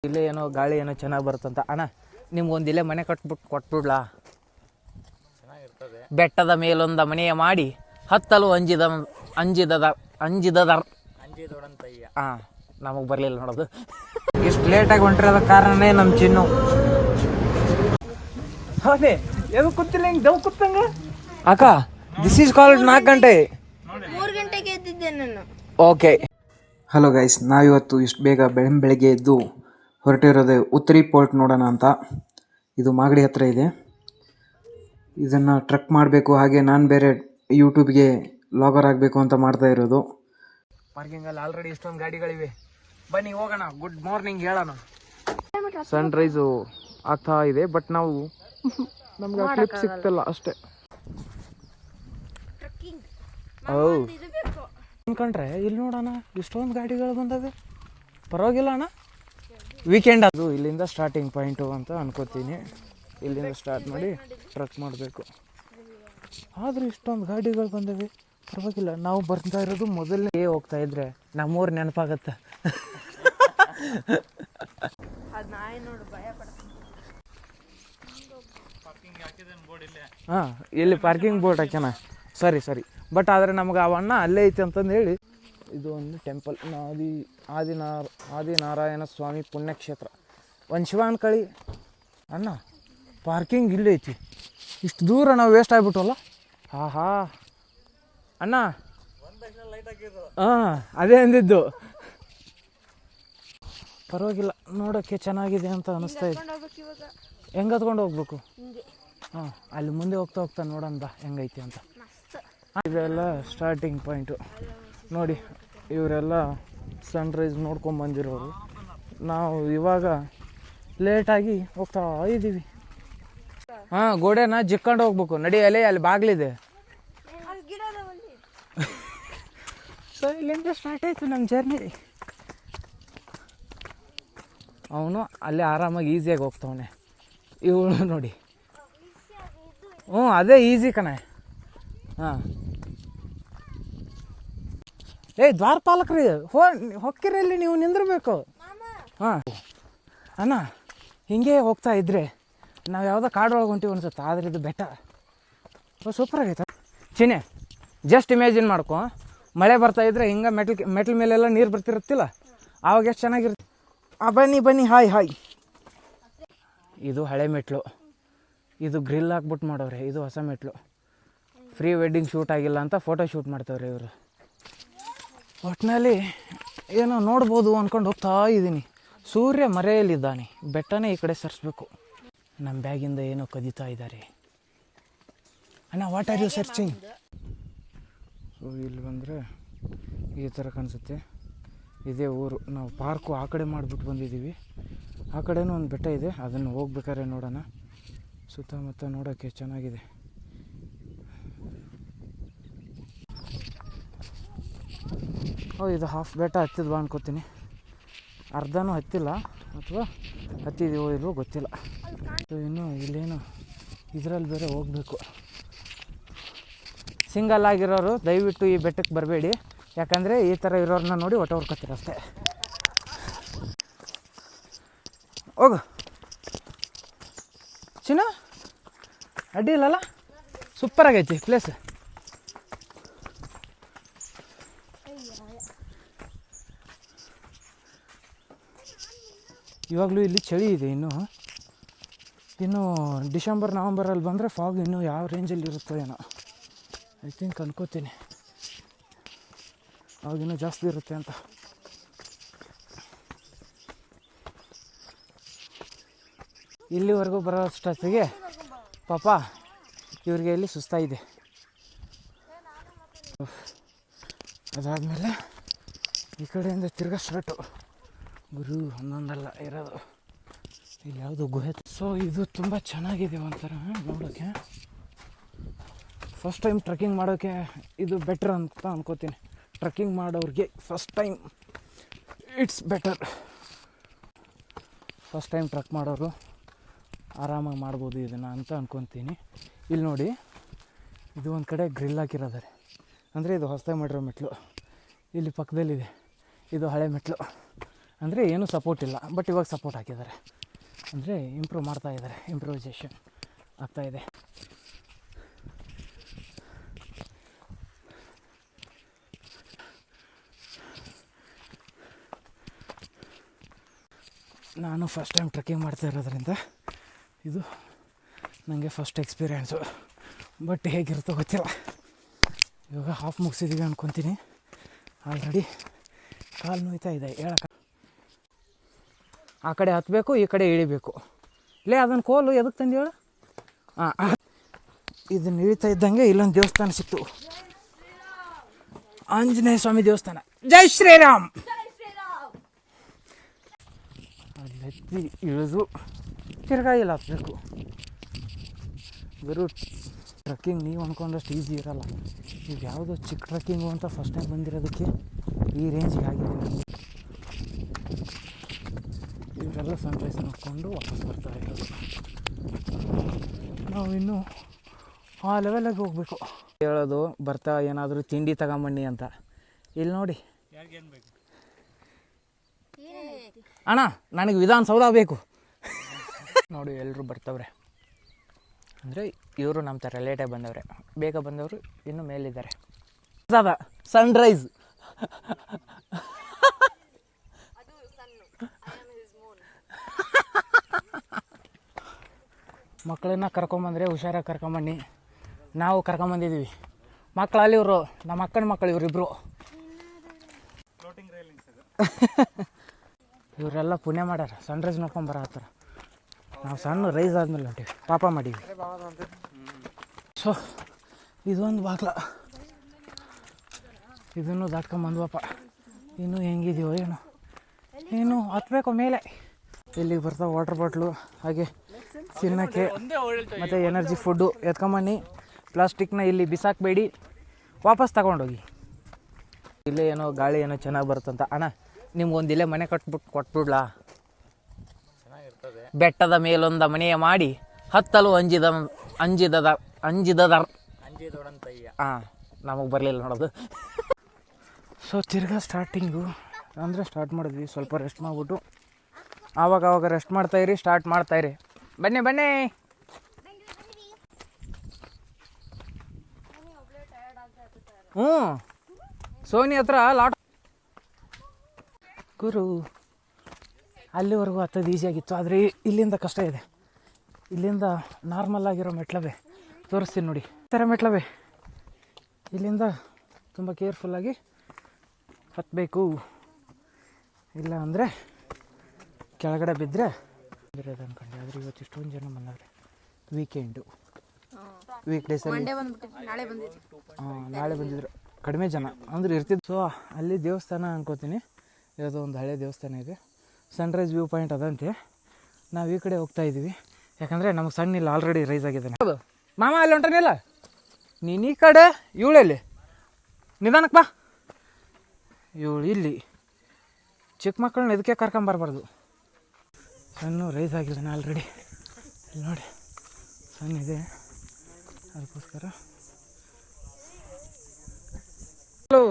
ಇಲ್ಲೇ ಏನೋ ಗಾಳಿ ಏನೋ ಚೆನ್ನಾಗಿ ಬರುತ್ತಂತ. ಅಣ್ಣ ನಿಮ್ಗೊಂದು ಇಲ್ಲೇ ಮನೆ ಕೊಟ್ಬಿಡ್ಲಾ? ಬೆಟ್ಟದ ಮೇಲೊಂದ ಮನೆಯ ಮಾಡಿ ಹತ್ತಲು ಹಾಂ, ನಮಗೆ ಬರಲಿಲ್ಲ ನೋಡೋದು. ಇಷ್ಟು ಲೇಟಾಗಿ ಹೊಂಟಿರೋದ ಕಾರಣನೇ ನಮ್ಮ ಚಿನ್ನು. ಅದೇ ಎದು ಕೂತಿಲ್ಲ, ಹಿಂಗೆ ದವ್ ಕೂತಂಗ. ಅಕ್ಕ, ದಿಸ್ ಈಸ್ ಕಾಲ್ಡ್ 4 ಗಂಟೆ. 3 ಗಂಟೆಗೆ ಎದ್ದಿದ್ದೆ ನಾನು. ಓಕೆ. ಹಲೋ ಗೈಸ್, ನಾವಿವತ್ತು ಇಷ್ಟು ಬೇಗ ಬೆಳಗ್ಗೆ ಎದ್ದು ಹೊರಟಿರೋದು ಉತ್ತರಿ ಪೋರ್ಟ್ ನೋಡೋಣ ಅಂತ. ಇದು ಮಾಗಡಿ ಹತ್ರ ಇದೆ. ಇದನ್ನು ಟ್ರಕ್ ಮಾಡಬೇಕು. ಹಾಗೆ ನಾನು ಬೇರೆ ಯೂಟ್ಯೂಬ್ಗೆ ಲಾಗರ್ ಆಗಬೇಕು ಅಂತ ಮಾಡ್ತಾ ಇರೋದು. ಪಾರ್ಕಿಂಗಲ್ಲಿ ಆಲ್ರೆಡಿ ಇಷ್ಟೊಂದು ಗಾಡಿಗಳಿವೆ. ಬನ್ನಿ ಹೋಗೋಣ. ಗುಡ್ ಮಾರ್ನಿಂಗ್ ಹೇಳೋಣ. ಸನ್ರೈಸು ಆಗ್ತಾ ಇದೆ, ಬಟ್ ನಾವು ನಮ್ಗೆ ಕ್ಲಿಪ್ ಸಿಗ್ತಿಲ್ಲ ಅಷ್ಟೇ. ಅನ್ಕೊಂಡ್ರೆ ಇಲ್ಲಿ ನೋಡೋಣ ಇಷ್ಟೊಂದು ಗಾಡಿಗಳು ಬಂದವೆ. ಪರವಾಗಿಲ್ಲ ಅಣ್ಣ, ವೀಕೆಂಡ್ ಅದು. ಇಲ್ಲಿಂದ ಸ್ಟಾರ್ಟಿಂಗ್ ಪಾಯಿಂಟು ಅಂತ ಅನ್ಕೋತೀನಿ. ಇಲ್ಲಿಂದ ಸ್ಟಾರ್ಟ್ ಮಾಡಿ ಟ್ರಕ್ ಮಾಡಬೇಕು. ಆದರೂ ಇಷ್ಟೊಂದು ಗಾಡಿಗಳು ಬಂದವೆ, ಪರವಾಗಿಲ್ಲ. ನಾವು ಬರ್ತಾ ಇರೋದು ಮೊದಲನೇ ಹೋಗ್ತಾ ಇದ್ರೆ ನಮ್ಮೂರು ನೆನಪಾಗತ್ತೆ. ಹಾಂ, ಇಲ್ಲಿ ಪಾರ್ಕಿಂಗ್ ಬೋರ್ಡ್ ಹಾಕ್ಯಾನ. ಸರಿ. ಬಟ್ ಆದರೆ ನಮ್ಗೆ ಅವಣ್ಣ ಅಲ್ಲೇ ಐತಿ ಅಂತಂದು ಹೇಳಿ. ಇದು ಒಂದು ಟೆಂಪಲ್, ಆದಿನಾರಾಯಣ ಸ್ವಾಮಿ ಪುಣ್ಯಕ್ಷೇತ್ರ. ಒಂದು ಶಿವ ಅನ್ಕಳಿ ಅಣ್ಣ. ಪಾರ್ಕಿಂಗ್ ಇಲ್ಲೇ ಐತಿ. ಇಷ್ಟು ದೂರ ನಾವು ವೇಸ್ಟ್ ಆಗಿಬಿಟ್ಟವಲ್ಲ. ಹಾ ಅಣ್ಣ, ಹಾಂ ಅದೇ ಅಂದಿದ್ದು. ಪರವಾಗಿಲ್ಲ, ನೋಡೋಕ್ಕೆ ಚೆನ್ನಾಗಿದೆ ಅಂತ ಅನಿಸ್ತಾ ಇದೆ. ಹೆಂಗೆ ಹತ್ಕೊಂಡು ಹೋಗ್ಬೇಕು? ಹಾಂ, ಅಲ್ಲಿ ಮುಂದೆ ಹೋಗ್ತಾ ನೋಡೋಣ ಬಾ ಹೆಂಗೈತಿ ಅಂತ. ಇದೆಲ್ಲ ಸ್ಟಾರ್ಟಿಂಗ್ ಪಾಯಿಂಟು ನೋಡಿ. ಇವರೆಲ್ಲ ಸನ್ರೈಸ್ ನೋಡ್ಕೊಂಬಂದಿರೋರು. ನಾವು ಇವಾಗ ಲೇಟಾಗಿ ಹೋಗ್ತಾ ಇದ್ದೀವಿ. ಹಾಂ, ಗೋಡೆನ ಜಿಕ್ಕೊಂಡು ಹೋಗ್ಬೇಕು. ನಡಿಯಲ್ಲೇ ಅಲ್ಲಿ ಬಾಗಿಲಿದೆ. ಸೊ ಇಲ್ಲಿಂದ ಸ್ಟಾರ್ಟ್ ಆಯಿತು ನಮ್ಮ ಜರ್ನಿ. ಅವನು ಅಲ್ಲೇ ಆರಾಮಾಗಿ ಈಸಿಯಾಗಿ ಹೋಗ್ತಾವನೆ. ಇವಳು ನೋಡಿ, ಅದೇ ಈಸಿ ಕಣೆ. ಹಾಂ, ದ್ವಾರಪಾಲಕ್ರಿ ಹೊಕ್ಕಿರಲ್ಲಿ ನೀವು ನಿಂದಿರ್ಬೇಕು. ಹಾಂ ಅಣ್ಣ, ಹಿಂಗೆ ಹೋಗ್ತಾ ಇದ್ರೆ ನಾವು ಯಾವುದೋ ಕಾಡೊಳಗೆ ಹೊಂಟಿವಿ ಅನ್ಸುತ್ತೆ. ಆದರೆ ಇದು ಬೆಟ್ಟ ಸೂಪರ್ ಆಗೈತೆ. ಚಿನ್ನೆ, ಜಸ್ಟ್ ಇಮ್ಯಾಜಿನ್ ಮಾಡ್ಕೊ, ಮಳೆ ಬರ್ತಾ ಇದ್ರೆ ಹಿಂಗೆ ಮೆಟ್ಲ ಮೇಲೆಲ್ಲ ನೀರು ಬರ್ತಿರುತ್ತಿಲ್ಲ, ಆವಾಗ ಎಷ್ಟು ಚೆನ್ನಾಗಿರುತ್ತೆ. ಬನ್ನಿ ಹಾಯ್. ಇದು ಹಳೆ ಮೆಟ್ಲು. ಇದು ಗ್ರಿಲ್ ಹಾಕ್ಬಿಟ್ಟು ಮಾಡೋರೆ. ಇದು ಹೊಸ ಮೆಟ್ಲು. ಪ್ರೀ ವೆಡ್ಡಿಂಗ್ ಶೂಟ್ ಆಗಿಲ್ಲ ಅಂತ ಫೋಟೋ ಶೂಟ್ ಮಾಡ್ತಾವ್ರೆ ಇವರು. ಒಟ್ಟಿನಲ್ಲಿ ಏನೋ ನೋಡ್ಬೋದು ಅಂದ್ಕೊಂಡು ಹೋಗ್ತಾ ಇದ್ದೀನಿ. ಸೂರ್ಯ ಮರೆಯಲ್ಲಿದ್ದಾನೆ. ಬೆಟ್ಟನೇ ಈ ಕಡೆ ಸರಿಸ್ಬೇಕು. ನಮ್ಮ ಬ್ಯಾಗಿಂದ ಏನೋ ಕದೀತಾ ಇದ್ದಾರೆ. ಅಣ್ಣ, what are you searching? So ಇಲ್ಲಿ ಬಂದರೆ ಈ ಥರ ಕಾಣಿಸುತ್ತೆ. ಇದೇ ಊರು. ನಾವು ಪಾರ್ಕು ಆ ಕಡೆ ಮಾಡಿಬಿಟ್ಟು ಬಂದಿದ್ದೀವಿ. ಆ ಕಡೆನೂ ಒಂದು ಬೆಟ್ಟ ಇದೆ, ಅದನ್ನು ಹೋಗ್ಬೇಕಾದ್ರೆ ನೋಡೋಣ. ಸುತ್ತಮುತ್ತ ನೋಡೋಕ್ಕೆ ಚೆನ್ನಾಗಿದೆ. ಇದು ಹಾಫ್ ಬೆಟ್ಟ ಹತ್ತಿದ್ವಾ ಅನ್ಕೋತೀನಿ. ಅರ್ಧನೂ ಹತ್ತಿಲ್ಲ, ಅಥವಾ ಹತ್ತಿದೀವೋ ಇಲ್ವೋ ಗೊತ್ತಿಲ್ಲ. ಇನ್ನು ಇಲ್ಲೇನು ಇದರಲ್ಲಿ ಬೇರೆ ಹೋಗಬೇಕು. ಸಿಂಗಲ್ ಆಗಿರೋರು ದಯವಿಟ್ಟು ಈ ಬೆಟ್ಟಕ್ಕೆ ಬರಬೇಡಿ. ಯಾಕಂದರೆ ಈ ಥರ ಇರೋರನ್ನ ನೋಡಿ ಹೊಟ್ಟೋರ್ಕೊತೀರ ಅಷ್ಟೇ. ಹೋಗು ಚಿನ್ನ, ಅಡ್ಡಿ ಇಲ್ಲಲ್ಲ? ಸೂಪರ್ ಆಗೈತಿ ಪ್ಲೇಸ್. ಇವಾಗಲೂ ಇಲ್ಲಿ ಚಳಿ ಇದೆ. ಇನ್ನು ಡಿಸೆಂಬರ್ ನವಂಬರಲ್ಲಿ ಬಂದರೆ ಫಾಗ್ ಇನ್ನೂ ಯಾವ ರೇಂಜಲ್ಲಿ ಇರುತ್ತೋ ಏನೋ. ಐ ಥಿಂಕ್ ಅನ್ಕೋತೀನಿ ಅವಾಗಿನ್ನೂ ಜಾಸ್ತಿ ಇರುತ್ತೆ ಅಂತ. ಇಲ್ಲಿವರೆಗೂ ಬರೋ ಅಷ್ಟೊತ್ತಿಗೆ ಪಾಪ ಇವ್ರಿಗೆ ಇಲ್ಲಿ ಸುಸ್ತಾಯಿದೆ. ಅದಾದಮೇಲೆ ಈ ಕಡೆಯಿಂದ ತಿರ್ಗಾ ಸ್ಟಾರ್ಟು. ಗುರು 11 ಇರೋದು. ಇಲ್ಲಿ ಯಾವುದು ಗುಹೆ. ಸೊ ಇದು ತುಂಬ ಚೆನ್ನಾಗಿದೆ ಒಂಥರ ನೋಡೋಕ್ಕೆ. ಫಸ್ಟ್ ಟೈಮ್ ಟ್ರೆಕ್ಕಿಂಗ್ ಮಾಡೋಕ್ಕೆ ಇದು ಬೆಟ್ರ್ ಅಂತ ಅನ್ಕೋತೀನಿ. ಟ್ರೆಕ್ಕಿಂಗ್ ಮಾಡೋರಿಗೆ first time it's better. First time trek ಮಾಡೋರು ಆರಾಮಾಗಿ ಮಾಡ್ಬೋದು ಇದನ್ನು ಅಂತ ಅನ್ಕೊತೀನಿ. ಇಲ್ಲಿ ನೋಡಿ, ಇದು ಒಂದು ಕಡೆ ಗ್ರಿಲ್ ಹಾಕಿರೋದಾರೆ. ಅಂದರೆ ಇದು ಹೊಸದಾಗಿ ಮಾಡಿರೋ ಮೆಟ್ಲು. ಇಲ್ಲಿ ಪಕ್ಕದಲ್ಲಿದೆ, ಇದು ಹಳೆ ಮೆಟ್ಲು. ಅಂದರೆ ಏನೂ ಸಪೋರ್ಟ್ ಇಲ್ಲ, ಬಟ್ ಇವಾಗ ಸಪೋರ್ಟ್ ಹಾಕಿದ್ದಾರೆ. ಅಂದರೆ ಇಂಪ್ರೂವ್ ಮಾಡ್ತಾ ಇದ್ದಾರೆ, ಇಂಪ್ರೂವೈಸೇಷನ್ ಆಗ್ತಾಯಿದೆ. ನಾನು ಫಸ್ಟ್ ಟೈಮ್ ಟ್ರೆಕ್ಕಿಂಗ್ ಮಾಡ್ತಾ ಇರೋದ್ರಿಂದ ಇದು ನನಗೆ ಫಸ್ಟ್ ಎಕ್ಸ್ಪೀರಿಯೆನ್ಸು. ಬಟ್ ಹೇಗಿರುತ್ತೋ ಗೊತ್ತಿಲ್ಲ. ಇವಾಗ ಹಾಫ್ ಮುಗಿಸಿದ್ದೀವಿ ಅಂದ್ಕೊತೀನಿ. ಆಲ್ರೆಡಿ ಕಾಲು ನೋಯ್ತಾ ಇದೆ, ಹೇಳಕ್ಕೆ. ಆ ಕಡೆ ಹತ್ತಬೇಕು, ಈ ಕಡೆ ಇಳಿಬೇಕು. ಇಲ್ಲೇ ಅದನ್ನು ಕೋಲು ಎದಕ್ಕೆ ತಂದು ಹೇಳು. ಹಾಂ, ಇದನ್ನು ಇಳಿತಾ ಇದ್ದಂಗೆ ಇಲ್ಲೊಂದು ದೇವಸ್ಥಾನ ಸಿಕ್ತು, ಆಂಜನೇಯ ಸ್ವಾಮಿ ದೇವಸ್ಥಾನ. ಜೈ ಶ್ರೀರಾಮ್. ಅಲ್ಲಿ ಎತ್ತಿ ಇಳಿದು ತಿರ್ಗಾ ಇಲ್ಲ ಹತ್ತಬೇಕು. ಬರೋ ಟ್ರಕ್ಕಿಂಗ್ ನೀವು ಅಂದ್ಕೊಂಡಷ್ಟು ಈಸಿ ಇರೋಲ್ಲ. ಈಗ ಯಾವುದೋ ಚಿಕ್ಕ ಟ್ರಕ್ಕಿಂಗು ಅಂತ ಫಸ್ಟ್ ಟೈಮ್ ಬಂದಿರೋದಕ್ಕೆ ಈ ರೇಂಜಿಗೆ ಆಗಿದೆ ನನಗೆ. ಇವರೆಲ್ಲ ಸನ್ರೈಸ್ ನೋಡಿಕೊಂಡು ವಾಪಸ್ ಬರ್ತಾ ಇರೋದು. ನಾವು ಇನ್ನೂ ಆ ಲೆವೆಲಾಗಿ ಹೋಗಬೇಕು. ಹೇಳೋದು ಬರ್ತಾ ಏನಾದರೂ ತಿಂಡಿ ತಗೊಂಬನ್ನಿ ಅಂತ. ಇಲ್ಲಿ ನೋಡಿ ಅಣ್ಣ, ನನಗೆ ವಿಧಾನಸೌಧ ಬೇಕು. ನೋಡಿ ಎಲ್ಲರೂ ಬರ್ತವ್ರೆ. ಅಂದರೆ ಇವರು ನಮ್ಮ ಥರ ಲೇಟಾಗಿ ಬಂದವ್ರೆ. ಬೇಗ ಬಂದವರು ಇನ್ನೂ ಮೇಲಿದ್ದಾರೆ. ಅದ ಸನ್ರೈಸ್. ಮಕ್ಕಳನ್ನ ಕರ್ಕೊಂಬಂದರೆ ಹುಷಾರಾಗಿ ಕರ್ಕೊಂಬನ್ನಿ. ನಾವು ಕರ್ಕೊಂಬಂದಿದ್ದೀವಿ. ಮಕ್ಕಳು ಅಲ್ಲಿ ಇವರು, ನಮ್ಮ ಅಕ್ಕನ ಮಕ್ಕಳು ಇವರಿಬ್ಬರು. ಇವರೆಲ್ಲ ಪುಣ್ಯ ಮಾಡ್ಯಾರ, ಸನ್ರೈಸ್ ನೋಡ್ಕೊಂಡು ಬರತ್ತಾರ. ನಾವು ಸಣ್ಣ ರೈಸ್ ಆದಮೇಲೆ ಹೊಂಟೀವಿ, ಪಾಪ ಮಾಡೀವಿ. ಸೊ ಇದೊಂದು ಬಾಗ್ಲ, ಇದನ್ನು ದಾಟ್ಕೊಂಬಂದ್ವಪ್ಪ. ಇನ್ನೂ ಹೆಂಗಿದೆಯೋ ಏನೋ, ಇನ್ನು ಹತ್ಬೇಕು ಮೇಲೆ. ಇಲ್ಲಿಗೆ ಬರ್ತಾವೆ ವಾಟರ್ ಬಾಟ್ಲು, ಹಾಗೆ ತಿನ್ನೋಕ್ಕೆ ಮತ್ತು ಎನರ್ಜಿ ಫುಡ್ಡು ಎತ್ಕೊಂಬನ್ನಿ. ಪ್ಲಾಸ್ಟಿಕ್ನ ಇಲ್ಲಿ ಬಿಸಾಕಬೇಡಿ, ವಾಪಸ್ ತಗೊಂಡೋಗಿ. ಇಲ್ಲೇ ಏನೋ ಗಾಳಿ ಏನೋ ಚೆನ್ನಾಗಿ ಬರುತ್ತಂತ. ಅಣ್ಣ ನಿಮ್ಗೊಂದು ಇಲ್ಲೇ ಮನೆ ಕೊಟ್ಬಿಡ್ಲಾ? ಬೆಟ್ಟದ ಮೇಲೊಂದ ಮನೆಯ ಮಾಡಿ ಹತ್ತಲು ಅಂಜಿದದ ಹಾಂ, ನಮಗೆ ಬರಲಿಲ್ಲ ನೋಡೋದು. ಸೊ ತಿರ್ಗಾ ಸ್ಟಾರ್ಟಿಂಗು ಅಂದರೆ ಸ್ಟಾರ್ಟ್ ಮಾಡಿದ್ವಿ. ಸ್ವಲ್ಪ ರೆಸ್ಟ್ ಮಾಡಿಬಿಟ್ಟು ಆವಾಗ ರೆಸ್ಟ್ ಮಾಡ್ತಾಯಿರಿ, ಸ್ಟಾರ್ಟ್ ಮಾಡ್ತಾಯಿರಿ. ಬನ್ನಿ ಬನ್ನಿ. ಹ್ಞೂ, ಸೋನಿ ಹತ್ರ ಲಾಟ್ ಗುರು. ಅಲ್ಲಿವರೆಗೂ ಹತ್ತೋದು ಈಸಿಯಾಗಿತ್ತು, ಆದರೆ ಇಲ್ಲಿಂದ ಕಷ್ಟ ಇದೆ. ಇಲ್ಲಿಂದ ನಾರ್ಮಲ್ ಆಗಿರೋ ಮೆಟ್ಲವೇ ತೋರಿಸ್ತೀನಿ ನೋಡಿ. ಈ ಥರ ಮೆಟ್ಲವೇ ಇಲ್ಲಿಂದ ತುಂಬ ಕೇರ್ಫುಲ್ಲಾಗಿ ಹತ್ತಬೇಕು. ಇಲ್ಲ ಅಂದರೆ ಕೆಳಗಡೆ ಬಿದ್ದರೆ ಇರೋದು ಅಂದ್ಕೊಂಡೆ. ಆದರೆ ಇವತ್ತು ಇಷ್ಟೊಂದು ಜನ ಬಂದವ್ರೆ. ವೀಕೆಂಡು, ವೀಕ್ ಡೇಸಲ್ಲಿ ನಾಳೆ ಬಂದಿದ್ರು ಕಡಿಮೆ ಜನ ಅಂದರೆ ಇರ್ತಿದ್ದು. ಸೊ ಅಲ್ಲಿ ದೇವಸ್ಥಾನ ಅನ್ಕೋತೀನಿ, ಯಾವುದೋ ಒಂದು ಹಳೆ ದೇವಸ್ಥಾನ ಇದೆ. ಸನ್ರೈಸ್ ವ್ಯೂ ಪಾಯಿಂಟ್ ಅದಂತೆ. ನಾವು ಈ ಕಡೆ ಹೋಗ್ತಾ ಇದ್ದೀವಿ, ಯಾಕಂದರೆ ನಮಗೆ ಸಣ್ಣ ಇಲ್ಲ, ಆಲ್ರೆಡಿ ರೈಸ್ ಆಗಿದ್ದಾನೆ. ಹೌದು ಮಾಮ, ಅಲ್ಲಿ ಹೊಂಟಾನಿಲ್ಲ ನೀನು ಈ ಕಡೆ, ಇವಳಲ್ಲಿ ನಿಧಾನಕ್ಕೆ ಬಾ. ಇವಳು ಇಲ್ಲಿ. ಚಿಕ್ಕ ಮಕ್ಕಳನ್ನ ಇದಕ್ಕೆ ಕರ್ಕೊಂಬರ್ಬಾರ್ದು. ಸಣ್ಣ ರೈಸ್ ಆಗಿದ್ದಾನೆ ಆಲ್ರೆಡಿ. ಇಲ್ಲಿ ನೋಡಿ ಸಣ್ಣ ಇದೆ, ಅದಕ್ಕೋಸ್ಕರ. ಹಲೋ